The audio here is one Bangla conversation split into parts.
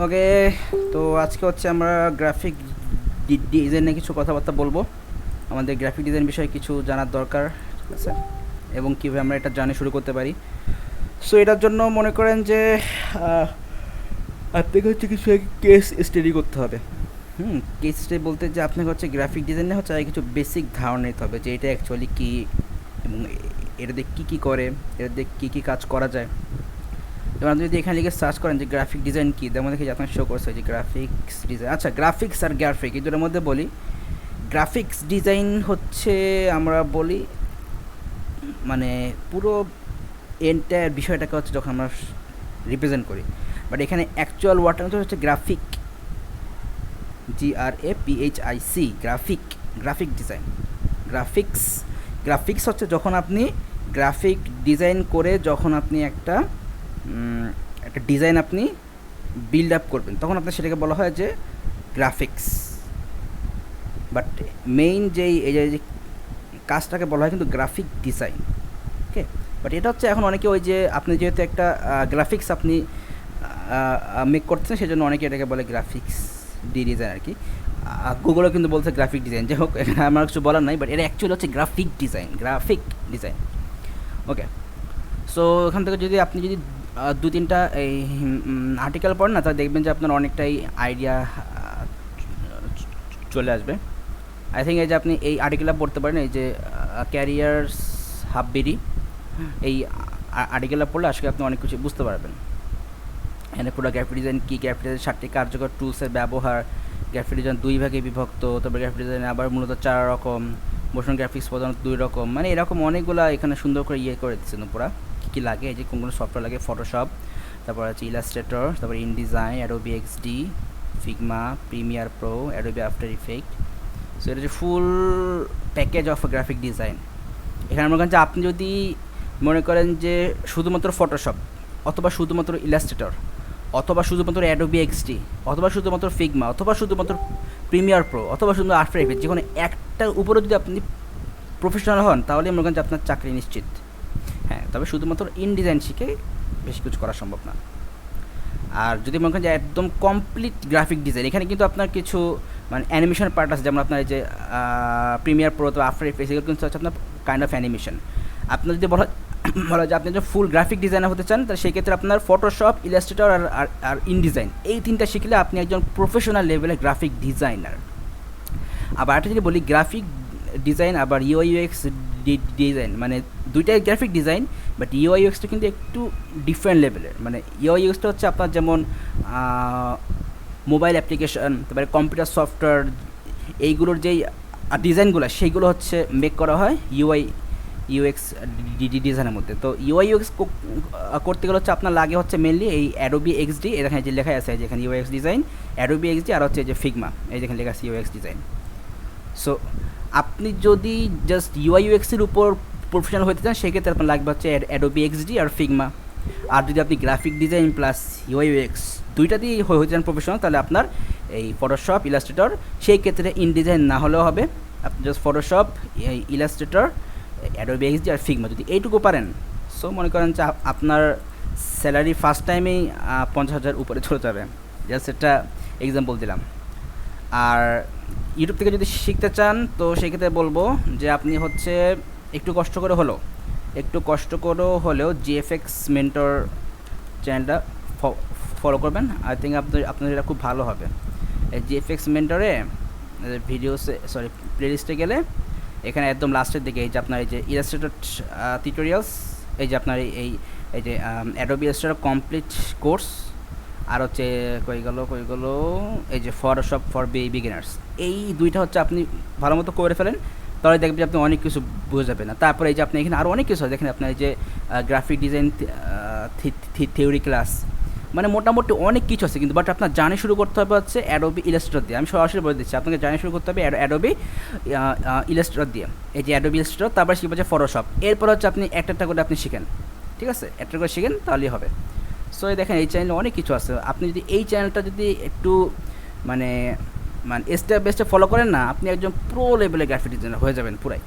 ওকে, তো আজকে হচ্ছে আমরা গ্রাফিক ডিজাইন নিয়ে কিছু কথাবার্তা বলবো। আমাদের গ্রাফিক ডিজাইন বিষয়ে কিছু জানার দরকার, ঠিক আছে, এবং কীভাবে আমরা এটা জার্নি শুরু করতে পারি। সো এটার জন্য মনে করেন যে আপনাকে হচ্ছে কিছু কেস স্টাডি করতে হবে। কেস স্টাডি বলতে যে আপনাকে হচ্ছে গ্রাফিক ডিজাইনে হচ্ছে কিছু বেসিক ধারণা নিতে হবে যে এটা অ্যাকচুয়ালি কী এবং এটা দিয়ে কী কী করে, এটা দিয়ে কী কী কাজ করা যায়। এবার আপনি যদি এখানে লিখে সার্চ করেন যে গ্রাফিক ডিজাইন কী, তেমন দেখে আপনার শো করছে যে গ্রাফিক্স ডিজাইন। আচ্ছা, গ্রাফিক্স আর গ্রাফিক এই দুটোর মধ্যে বলি, গ্রাফিক্স ডিজাইন হচ্ছে আমরা বলি মানে পুরো এন্টায়ার বিষয়টাকে হচ্ছে যখন আমরা রিপ্রেজেন্ট করি, বাট এখানে অ্যাকচুয়াল ওয়ার্ডটা হচ্ছে graphic, GRAPHIC, graphic, graphic design. Graphics, graphics হচ্ছে যখন আপনি গ্রাফিক ডিজাইন করে যখন আপনি একটা ডিজাইন আপনি বিল্ড আপ করবেন, তখন আপনার সেটাকে বলা হয় যে গ্রাফিক্স। বাট মেইন যেই এই যে কাজটাকে বলা হয় কিন্তু গ্রাফিক ডিজাইন। ওকে, বাট এটা হচ্ছে এখন অনেকে ওই যে আপনি যেহেতু একটা গ্রাফিক্স আপনি মেক করতেছেন, সেজন্য অনেকে এটাকে বলে গ্রাফিক্স ডিজাইন আর কি। গুগলও কিন্তু বলছে গ্রাফিক ডিজাইন, যাই হোক এখানে আমার কিছু বলার নাই, বাট এটা অ্যাকচুয়ালি হচ্ছে গ্রাফিক ডিজাইন, গ্রাফিক ডিজাইন। ওকে, সো এখান থেকে যদি আপনি যদি দু তিনটা এই আর্টিকেল পড়েন না, তাহলে দেখবেন যে আপনার অনেকটাই আইডিয়া চলে আসবে। আই থিঙ্ক এই যে আপনি এই আর্টিকেলটা পড়তে পারেন, এই যে ক্যারিয়ার্স হাববেরি, এই আর্টিকেলটা পড়লে আজকে আপনি অনেক কিছু বুঝতে পারবেন। এখানে পুরো গ্রাফিক ডিজাইন কী, গ্রাফিক ডিজাইন 7টি কার্যকর টুলসের ব্যবহার, গ্রাফিক ডিজাইন 2 ভাগে বিভক্ত, তারপরে গ্রাফিক ডিজাইন আবার মূলত 4 রকম, মোশন গ্রাফিক্স প্রধানত 2 রকম, মানে এরকম অনেকগুলো এখানে সুন্দর করে করে দিচ্ছেন পুরা কী কী লাগে, এই যে কোনগুলো সফটওয়্যার লাগে, ফটোশপ, তারপর হচ্ছে ইলাস্ট্রেটর, তারপর InDesign, Adobe XD, Figma, Premiere Pro, Adobe after effect. So এটা হচ্ছে full package of graphic design. এখানে মনে করেন যে আপনি যদি মনে করেন যে শুধুমাত্র ফটোশপ অথবা শুধুমাত্র ইলাস্ট্রেটর অথবা শুধুমাত্র অ্যাডোবি এক্সডি অথবা শুধুমাত্র ফিগমা অথবা শুধুমাত্র প্রিমিয়ার প্রো অথবা শুধু আফটার ইফেক্ট, যে কোনো একটার উপরে যদি আপনি প্রফেশনাল হন, তাহলে মনে করেন যে আপনার চাকরি নিশ্চিত। হ্যাঁ, তবে শুধুমাত্র ইনডিজাইন শিখে বেশি কিছু করা সম্ভব না। আর যদি মনে করেন যে একদম কমপ্লিট গ্রাফিক ডিজাইন, এখানে কিন্তু আপনার কিছু মানে অ্যানিমেশন পার্ট আছে, যেমন আপনার এই যে প্রিমিয়ার প্রো তো আফটার ইফেক্টস, এগুলো কিন্তু হচ্ছে আপনার কাইন্ড অফ অ্যানিমেশন। আপনার যদি বলা যায় আপনি যদি ফুল গ্রাফিক ডিজাইনার হতে চান, তাহলে সেক্ষেত্রে আপনার ফটোশপ, ইলাস্ট্রেটর আর ইনডিজাইন, এই তিনটা শিখলে আপনি একজন প্রফেশনাল লেভেলের গ্রাফিক ডিজাইনার। আবার একটা যদি বলি গ্রাফিক ডিজাইন আবার ইউআইইউএক্স ডিজাইন, মানে দুইটাই গ্রাফিক ডিজাইন, বাট ইউআইইউএক্সটা কিন্তু একটু ডিফারেন্ট লেভেলের। মানে ইউআইইউএক্সটা হচ্ছে আপনার যেমন মোবাইল অ্যাপ্লিকেশন, তারপরে কম্পিউটার সফটওয়্যার, এইগুলোর যেই ডিজাইনগুলো সেইগুলো হচ্ছে মেক করা হয় ইউএক্স ডিজাইনের মধ্যে। তো ইউআইইউএক্স করতে গেলে হচ্ছে আপনার লাগে হচ্ছে মেনলি এই অ্যাডোবি এক্সডি, এখানে যে লেখা আছে যেখানে ইউএক্স ডিজাইন, অ্যাডোবি এক্সডি, আর হচ্ছে যে ফিগমা, এই যেখানে লেখা আছে ইউএক্স ডিজাইন। সো আপনি যদি জাস্ট ইউআইইউএক্সের উপর প্রফেশনাল হতে চান, সেক্ষেত্রে আপনার লাগবে হচ্ছে অ্যাডোবি এক্সডি আর ফিগমা। আর যদি আপনি গ্রাফিক ডিজাইন প্লাস ইউআইইউএক্স দুইটা দিয়ে হতে চান প্রফেশনাল, তাহলে আপনার এই ফটোশপ, ইলাস্ট্রেটর, সেই ক্ষেত্রে ইনডিজাইন না হলেও হবে, আপনি just Photoshop, Illustrator, Adobe XD আর ফিগমা যদি এইটুকু পারেন, সো মনে করেন যে আপনার স্যালারি ফার্স্ট টাইমেই 50,000 উপরে চলে যাবে। জাস্ট একটা এক্সাম্পল দিলাম। আর ইউটিউব থেকে যদি শিখতে চান, তো সেক্ষেত্রে বলবো যে আপনি হচ্ছে একটু কষ্ট করে হলেও জিএফএক্স মেন্টর চ্যানেলটা ফলো করবেন। আই থিঙ্ক আপনার এটা খুব ভালো হবে। এই জিএফএক্স মেন্টরে প্লেলিস্টে গেলে এখানে একদম লাস্টের দিকে এই যে আপনার এই যে ইলাস্ট্রেটর টিউটোরিয়ালস, এই যে আপনার এই যে অ্যাডোবি ইলাস্ট্রেটর কমপ্লিট কোর্স, আর হচ্ছে কই গেল এই যে ফটোশপ ফর বিগিনার্স, এই দুইটা হচ্ছে আপনি ভালো মতো করে ফেলেন, তাহলে দেখবেন আপনি অনেক কিছু বুঝে যাবেন না। তারপরে এই যে আপনি এখানে আরও অনেক কিছু আছে, দেখেন আপনার এই যে গ্রাফিক ডিজাইন থিওরি ক্লাস, মানে মোটামুটি অনেক কিছু আছে কিন্তু, বাট আপনার জার্নি শুরু করতে হবে হচ্ছে অ্যাডোবি ইলাস্ট্রেটর দিয়ে। আমি সরাসরি বলে দিচ্ছি, আপনাকে জার্নি শুরু করতে হবে অ্যাডোবি ইলাস্ট্রেটর দিয়ে, এই যে অ্যাডোবি ইলাস্ট্রেটর, তারপর শিখবে যে ফটোশপ, এরপর হচ্ছে আপনি একটা করে আপনি শিখেন, ঠিক আছে, একটা করে শিখেন তাহলেই হবে। সো দেখেন এই চ্যানেলে অনেক কিছু আছে, আপনি যদি এই চ্যানেলটা যদি একটু মানে স্টেপ বাই স্টেপ ফলো করেন না, আপনি একজন প্রো লেভেলের গ্রাফিক ডিজাইনার হয়ে যাবেন পুরাই,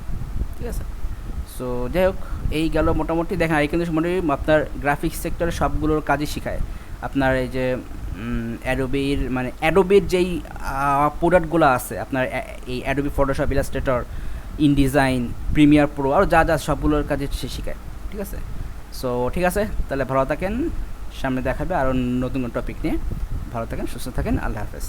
ঠিক আছে। সো যাই হোক, এই গেল মোটামুটি। দেখেন এই কিন্তু মোটামুটি আপনার গ্রাফিক্স সেক্টরে সবগুলোর কাজই শেখায়। আপনার এই যে অ্যাডোবির মানে অ্যাডোবির যেই প্রোডাক্টগুলো আছে আপনার এই Adobe Photoshop, Illustrator, InDesign, Premiere Pro আরও যা যা সবগুলোর কাজে সে শেখায়। ঠিক আছে, সো ঠিক আছে, তাহলে ভালো থাকেন, সামনে দেখাবে আরও নতুন টপিক নিয়ে। ভালো থাকেন, সুস্থ থাকেন, আল্লাহ হাফেজ।